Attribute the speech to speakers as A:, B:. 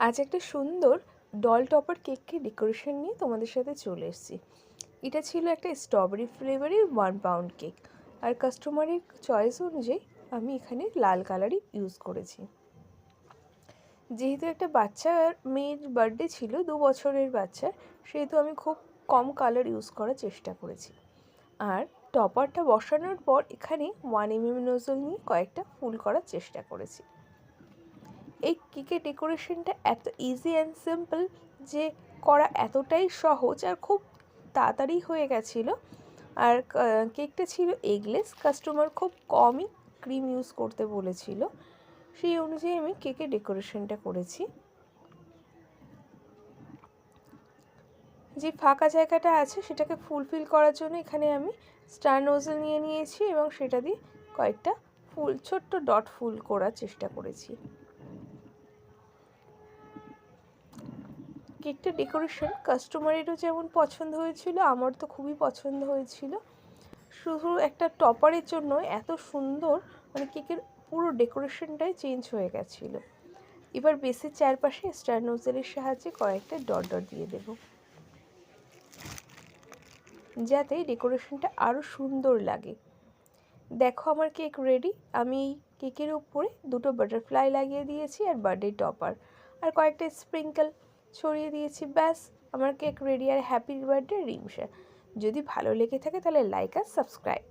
A: আজ একটা সুন্দর ডল টপার কেককে ডেকোরেশন নিয়ে তোমাদের সাথে চলে এসেছি। এটা ছিল একটা স্ট্রবেরি ফ্লেভারের 1 পাউন্ড কেক, আর কাস্টমারের চয়েস অনুযায়ী আমি এখানে লাল কালারই ইউজ করেছি। যেহেতু একটা বাচ্চার মেয়ের বার্থডে ছিল, 2 বছরের বাচ্চা, সেহেতু আমি খুব কম কালার ইউজ করার চেষ্টা করেছি। আর টপারটা বসানোর পর এখানে 1 mm নোজল নিয়ে কয়েকটা ফুল করার চেষ্টা করেছি। এই কেকের ডেকোরেশনটা এত ইজি অ্যান্ড সিম্পল যে করা এতটাই সহজ আর খুব তাড়াতাড়ি হয়ে গেছিলো। আর কেকটা ছিল এগলেস, কাস্টমার খুব কমই ক্রিম ইউজ করতে বলেছিল, সেই অনুযায়ী আমি কেকের ডেকোরেশনটা করেছি। যে ফাঁকা জায়গাটা আছে সেটাকে ফুলফিল করার জন্য এখানে আমি স্টার নোজল নিয়ে নিয়েছি এবং সেটা দিয়ে কয়েকটা ফুল, ছোট্ট ডট ফুল করার চেষ্টা করেছি। কেকটা ডেকোরেশন কাস্টমারেরও যেমন পছন্দ হয়েছিল, আমার তো খুবই পছন্দ হয়েছিল। শুধু একটা টপারের জন্য এত সুন্দর, মানে কেকের পুরো ডেকোরেশনটাই চেঞ্জ হয়ে গেছিলো। এবার বেসের চারপাশে স্টার নোজেলের সাহায্যে কয়েকটা ডট ডট দিয়ে দেব, যাতে ডেকোরেশনটা আরও সুন্দর লাগে। দেখো আমার কেক রেডি। আমি কেকের উপরে 2টো বাটারফ্লাই লাগিয়ে দিয়েছি আর বার্থডে টপার আর কয়েকটা স্প্রিঙ্কেল ছড়িয়ে দিয়েছি। ব্যাস, আমার কেক রেডি। আর হ্যাপি বার্থডে রিমশা। যদি ভালো লেগে থাকে তাহলে লাইক আর সাবস্ক্রাইব।